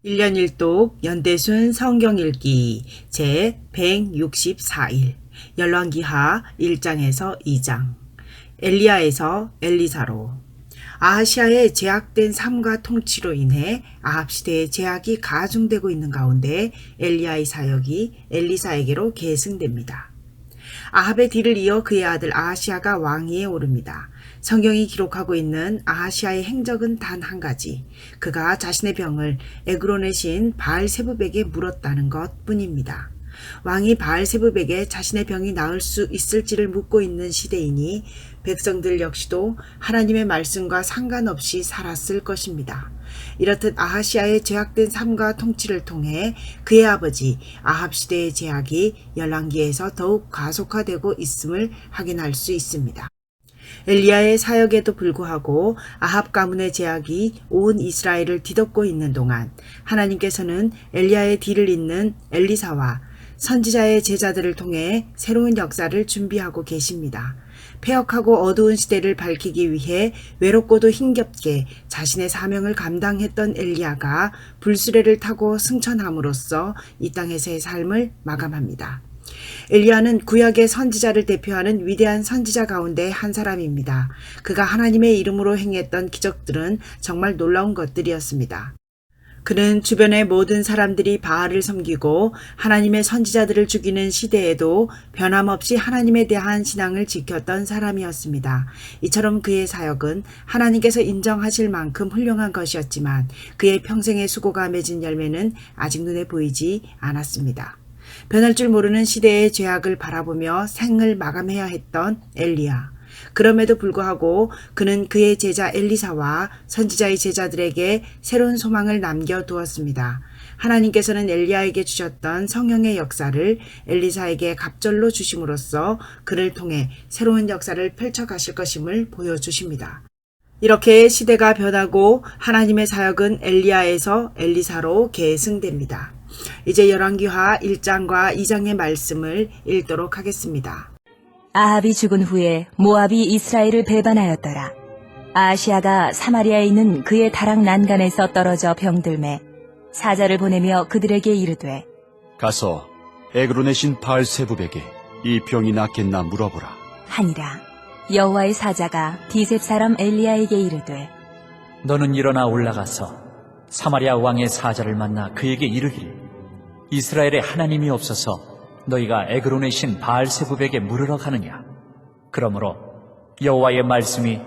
1년 1독 연대순 성경 읽기 제 164일 열왕기하 1장에서 2장 엘리야에서 엘리사로 아하시아의 제약된 삶과 통치로 인해 아합 시대의 제약이 가중되고 있는 가운데 엘리야의 사역이 엘리사에게로 계승됩니다. 아합의 뒤를 이어 그의 아들 아하시아가 왕위에 오릅니다. 성경이 기록하고 있는 아하시아의 행적은 단 한 가지, 그가 자신의 병을 에그론의 신 바알세붑에게 물었다는 것 뿐입니다. 왕이 바알세붑에게 자신의 병이 나을 수 있을지를 묻고 있는 시대이니 백성들 역시도 하나님의 말씀과 상관없이 살았을 것입니다. 이렇듯 아하시아의 제약된 삶과 통치를 통해 그의 아버지 아합 시대의 제약이 열왕기에서 더욱 가속화되고 있음을 확인할 수 있습니다. 엘리야의 사역에도 불구하고 아합 가문의 제약이 온 이스라엘을 뒤덮고 있는 동안 하나님께서는 엘리야의 뒤를 잇는 엘리사와 선지자의 제자들을 통해 새로운 역사를 준비하고 계십니다. 폐역하고 어두운 시대를 밝히기 위해 외롭고도 힘겹게 자신의 사명을 감당했던 엘리야가 불수레를 타고 승천함으로써 이 땅에서의 삶을 마감합니다. 엘리야는 구약의 선지자를 대표하는 위대한 선지자 가운데 한 사람입니다. 그가 하나님의 이름으로 행했던 기적들은 정말 놀라운 것들이었습니다. 그는 주변의 모든 사람들이 바알을 섬기고 하나님의 선지자들을 죽이는 시대에도 변함없이 하나님에 대한 신앙을 지켰던 사람이었습니다. 이처럼 그의 사역은 하나님께서 인정하실 만큼 훌륭한 것이었지만 그의 평생의 수고가 맺은 열매는 아직 눈에 보이지 않았습니다. 변할 줄 모르는 시대의 죄악을 바라보며 생을 마감해야 했던 엘리야. 그럼에도 불구하고 그는 그의 제자 엘리사와 선지자의 제자들에게 새로운 소망을 남겨두었습니다. 하나님께서는 엘리야에게 주셨던 성령의 역사를 엘리사에게 갑절로 주심으로써 그를 통해 새로운 역사를 펼쳐가실 것임을 보여주십니다. 이렇게 시대가 변하고 하나님의 사역은 엘리야에서 엘리사로 계승됩니다. 이제 열왕기하 1장과 2장의 말씀을 읽도록 하겠습니다. 아합이 죽은 후에 모압이 이스라엘을 배반하였더라. 아하시아가 사마리아에 있는 그의 다락 난간에서 떨어져 병들매 사자를 보내며 그들에게 이르되 가서 에그론의 신 바알세붑에게 이 병이 낫겠나 물어보라 하니라. 여호와의 사자가 디셉 사람 엘리야에게 이르되 너는 일어나 올라가서 사마리아 왕의 사자를 만나 그에게 이르기를 이스라엘의 하나님이 없어서 너희가 에그론의 신 바알세붑에게 물으러 가느냐. 그러므로 여호와의 말씀이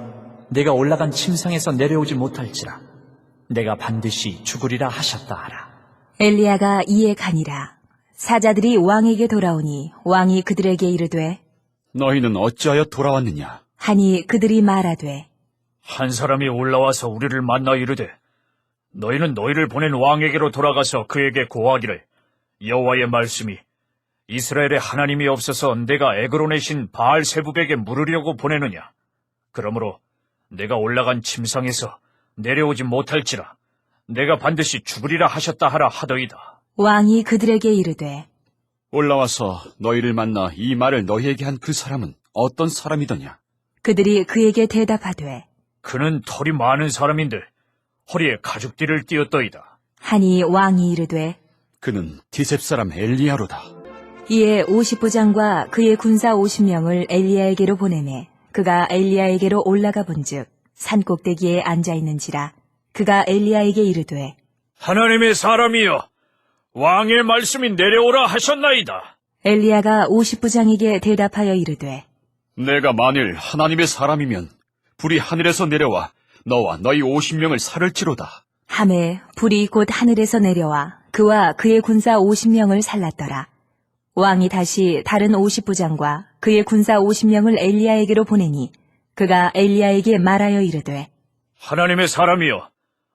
내가 올라간 침상에서 내려오지 못할지라 내가 반드시 죽으리라 하셨다 하라. 엘리야가 이에 가니라. 사자들이 왕에게 돌아오니 왕이 그들에게 이르되 너희는 어찌하여 돌아왔느냐. 하니 그들이 말하되 한 사람이 올라와서 우리를 만나 이르되 너희는 너희를 보낸 왕에게로 돌아가서 그에게 고하기를 여호와의 말씀이 이스라엘의 하나님이 없어서 내가 에그론의 신 바알세붑에게 물으려고 보내느냐. 그러므로 내가 올라간 침상에서 내려오지 못할지라 내가 반드시 죽으리라 하셨다 하라 하더이다. 왕이 그들에게 이르되 올라와서 너희를 만나 이 말을 너희에게 한 그 사람은 어떤 사람이더냐. 그들이 그에게 대답하되 그는 털이 많은 사람인데 허리에 가죽띠를 띠었더이다. 하니 왕이 이르되 그는 디셉 사람 엘리야로다. 이에 50부장과 그의 군사 50명을 엘리야에게로 보내매 그가 엘리야에게로 올라가 본즉 산꼭대기에 앉아 있는지라. 그가 엘리야에게 이르되 하나님의 사람이여 왕의 말씀이 내려오라 하셨나이다. 엘리야가 50부장에게 대답하여 이르되 내가 만일 하나님의 사람이면 불이 하늘에서 내려와 너와 너희 50명을 살을지로다. 하매 불이 곧 하늘에서 내려와 그와 그의 군사 50명을 살랐더라. 왕이 다시 다른 50부장과 그의 군사 50명을 엘리야에게로 보내니 그가 엘리야에게 말하여 이르되 하나님의 사람이여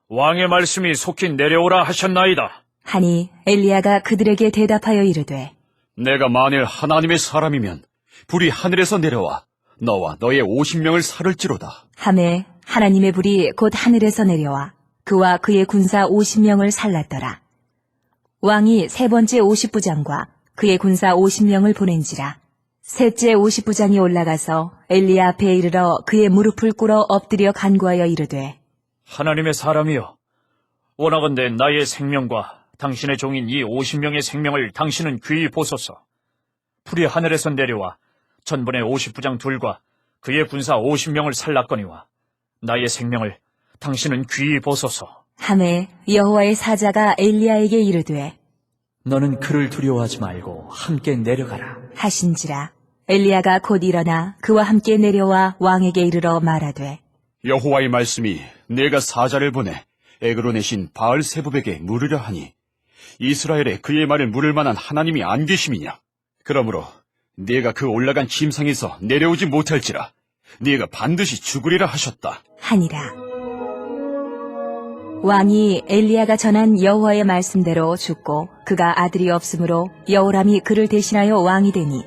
왕의 말씀이 속히 내려오라 하셨나이다. 하니 엘리야가 그들에게 대답하여 이르되 내가 만일 하나님의 사람이면 불이 하늘에서 내려와 너와 너의 50명을 살을지로다. 하매 하나님의 불이 곧 하늘에서 내려와 그와 그의 군사 50명을 살랐더라. 왕이 세 번째 50부장과 그의 군사 50명을 보낸지라. 셋째 50부장이 올라가서 엘리야 앞에 이르러 그의 무릎을 꿇어 엎드려 간구하여 이르되 하나님의 사람이여 원하건대 나의 생명과 당신의 종인 이 50명의 생명을 당신은 귀히 보소서. 풀이 하늘에서 내려와 전번의 50부장 둘과 그의 군사 50명을 살랐거니와 나의 생명을 당신은 귀히 보소서. 하매 여호와의 사자가 엘리야에게 이르되 너는 그를 두려워하지 말고 함께 내려가라. 하신지라. 엘리야가 곧 일어나 그와 함께 내려와 왕에게 이르러 말하되 여호와의 말씀이 내가 사자를 보내 에그론의 신 바알세붑에게 물으려 하니 이스라엘에 그의 말을 물을 만한 하나님이 안 계심이냐? 그러므로 네가 그 올라간 침상에서 내려오지 못할지라 네가 반드시 죽으리라 하셨다. 하니라. 왕이 엘리야가 전한 여호와의 말씀대로 죽고 그가 아들이 없으므로 여호람이 그를 대신하여 왕이 되니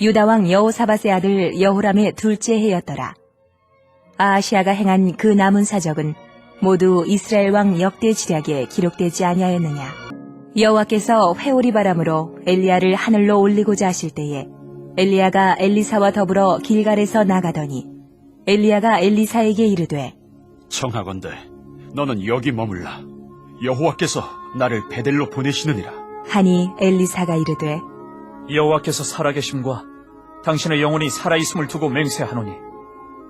유다 왕 여호사밧의 아들 여호람의 둘째 해였더라. 아하시아가 행한 그 남은 사적은 모두 이스라엘 왕 역대 지략에 기록되지 아니하였느냐. 여호와께서 회오리 바람으로 엘리야를 하늘로 올리고자 하실 때에 엘리야가 엘리사와 더불어 길갈에서 나가더니 엘리야가 엘리사에게 이르되 청하건대 너는 여기 머물라. 여호와께서 나를 베델로 보내시느니라. 하니 엘리사가 이르되 여호와께서 살아계심과 당신의 영혼이 살아있음을 두고 맹세하노니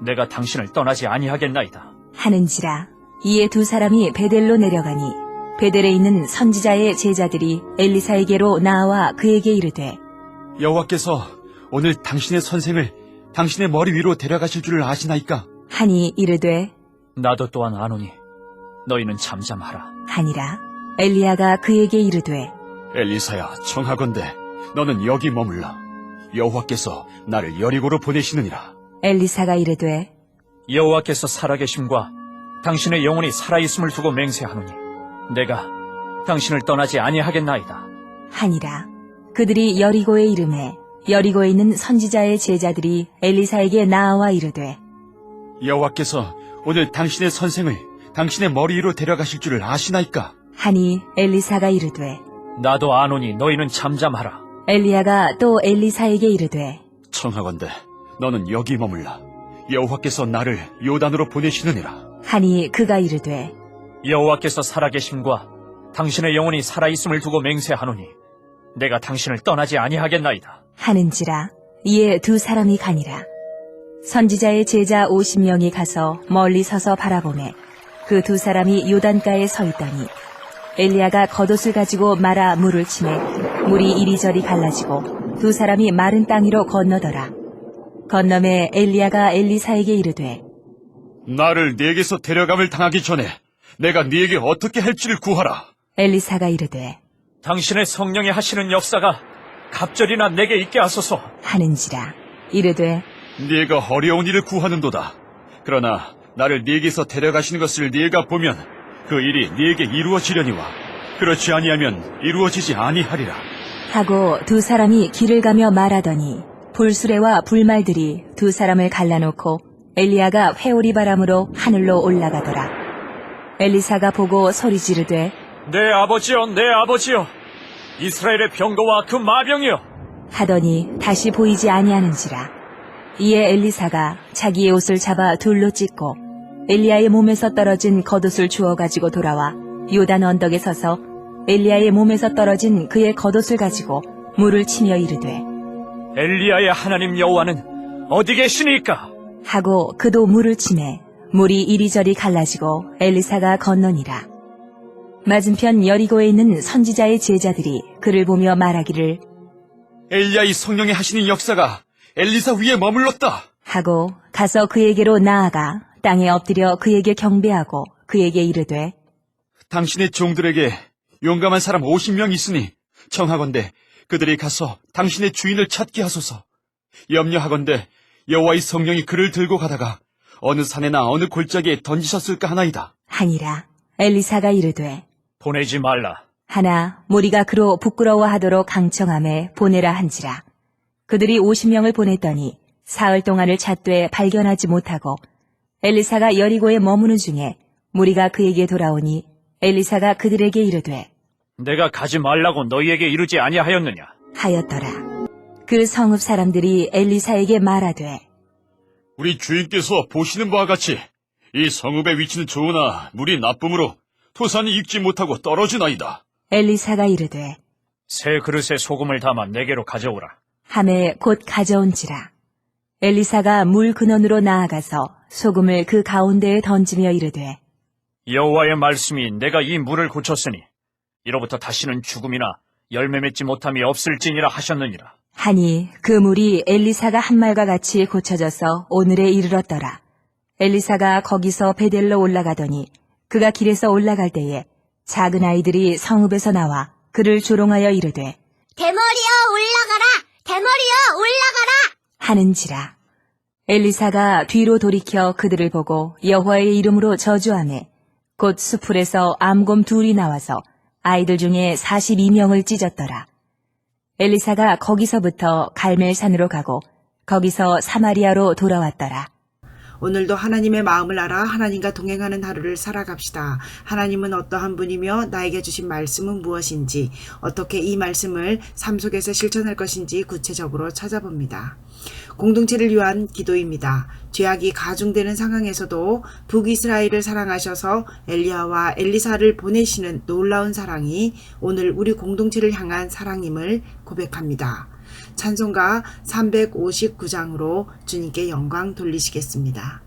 내가 당신을 떠나지 아니하겠나이다. 하는지라. 이에 두 사람이 베델로 내려가니 베델에 있는 선지자의 제자들이 엘리사에게로 나와 그에게 이르되 여호와께서 오늘 당신의 선생을 당신의 머리 위로 데려가실 줄을 아시나이까? 하니 이르되 나도 또한 아노니 너희는 잠잠하라. 하니라. 엘리야가 그에게 이르되 엘리사야, 청하건대 너는 여기 머물라. 여호와께서 나를 여리고로 보내시느니라. 엘리사가 이르되 여호와께서 살아계심과 당신의 영혼이 살아있음을 두고 맹세하노니 내가 당신을 떠나지 아니하겠나이다. 하니라. 그들이 여리고에 이르매 여리고에 있는 선지자의 제자들이 엘리사에게 나와 이르되 여호와께서 오늘 당신의 선생을 당신의 머리 위로 데려가실 줄을 아시나이까? 하니 엘리사가 이르되 나도 아노니 너희는 잠잠하라. 엘리야가 또 엘리사에게 이르되 청하건대 너는 여기 머물라. 여호와께서 나를 요단으로 보내시느니라. 하니 그가 이르되 여호와께서 살아계심과 당신의 영혼이 살아있음을 두고 맹세하노니 내가 당신을 떠나지 아니하겠나이다. 하는지라. 이에 두 사람이 가니라. 선지자의 제자 50명이 가서 멀리 서서 바라보매 그 두 사람이 요단가에 서 있더니 엘리야가 겉옷을 가지고 말아 물을 치매 물이 이리저리 갈라지고 두 사람이 마른 땅 위로 건너더라. 건너매 엘리야가 엘리사에게 이르되 나를 네게서 데려감을 당하기 전에 내가 네게 어떻게 할지를 구하라. 엘리사가 이르되 당신의 성령이 하시는 역사가 갑절이나 내게 있게 하소서. 하는지라. 이르되 네가 어려운 일을 구하는도다. 그러나 나를 네게서 데려가시는 것을 네가 보면 그 일이 네게 이루어지려니와 그렇지 아니하면 이루어지지 아니하리라. 하고 두 사람이 길을 가며 말하더니 불수레와 불말들이 두 사람을 갈라놓고 엘리야가 회오리 바람으로 하늘로 올라가더라. 엘리사가 보고 소리 지르되 내 아버지여, 내 아버지여, 이스라엘의 병거와 그 마병이여. 하더니 다시 보이지 아니하는지라. 이에 엘리사가 자기의 옷을 잡아 둘로 찢고 엘리야의 몸에서 떨어진 겉옷을 주워 가지고 돌아와 요단 언덕에 서서 엘리야의 몸에서 떨어진 그의 겉옷을 가지고 물을 치며 이르되 엘리야의 하나님 여호와는 어디 계시니까? 하고 그도 물을 치매 물이 이리저리 갈라지고 엘리사가 건너니라. 맞은편 여리고에 있는 선지자의 제자들이 그를 보며 말하기를 엘리야의 성령이 하시는 역사가 엘리사 위에 머물렀다. 하고 가서 그에게로 나아가 땅에 엎드려 그에게 경배하고 그에게 이르되 당신의 종들에게 용감한 사람 50명 있으니 청하건대 그들이 가서 당신의 주인을 찾게 하소서. 염려하건대 여호와의 성령이 그를 들고 가다가 어느 산에나 어느 골짜기에 던지셨을까 하나이다. 하니라. 엘리사가 이르되 보내지 말라. 하나 무리가 그로 부끄러워하도록 강청함에 보내라 한지라. 그들이 50명을 보냈더니 사흘 동안을 찾되 발견하지 못하고 엘리사가 여리고에 머무는 중에 무리가 그에게 돌아오니 엘리사가 그들에게 이르되 내가 가지 말라고 너희에게 이르지 아니하였느냐? 하였더라. 그 성읍 사람들이 엘리사에게 말하되 우리 주인께서 보시는 바와 같이 이 성읍의 위치는 좋으나 물이 나쁨으로 토산이 익지 못하고 떨어지나이다. 엘리사가 이르되 새 그릇에 소금을 담아 내게로 가져오라. 함에 곧 가져온지라. 엘리사가 물 근원으로 나아가서 소금을 그 가운데에 던지며 이르되 여호와의 말씀이 내가 이 물을 고쳤으니 이로부터 다시는 죽음이나 열매 맺지 못함이 없을지니라 하셨느니라. 하니 그 물이 엘리사가 한 말과 같이 고쳐져서 오늘에 이르렀더라. 엘리사가 거기서 베델로 올라가더니 그가 길에서 올라갈 때에 작은 아이들이 성읍에서 나와 그를 조롱하여 이르되 대머리여 올라가라! 대머리여 올라가라! 하는지라. 엘리사가 뒤로 돌이켜 그들을 보고 여호와의 이름으로 저주하매 곧 수풀에서 암곰 둘이 나와서 아이들 중에 42명을 찢었더라. 엘리사가 거기서부터 갈멜산으로 가고 거기서 사마리아로 돌아왔더라. 오늘도 하나님의 마음을 알아 하나님과 동행하는 하루를 살아갑시다. 하나님은 어떠한 분이며 나에게 주신 말씀은 무엇인지, 어떻게 이 말씀을 삶 속에서 실천할 것인지 구체적으로 찾아봅니다. 공동체를 위한 기도입니다. 죄악이 가중되는 상황에서도 북이스라엘을 사랑하셔서 엘리야와 엘리사를 보내시는 놀라운 사랑이 오늘 우리 공동체를 향한 사랑임을 고백합니다. 찬송가 359장으로 주님께 영광 돌리시겠습니다.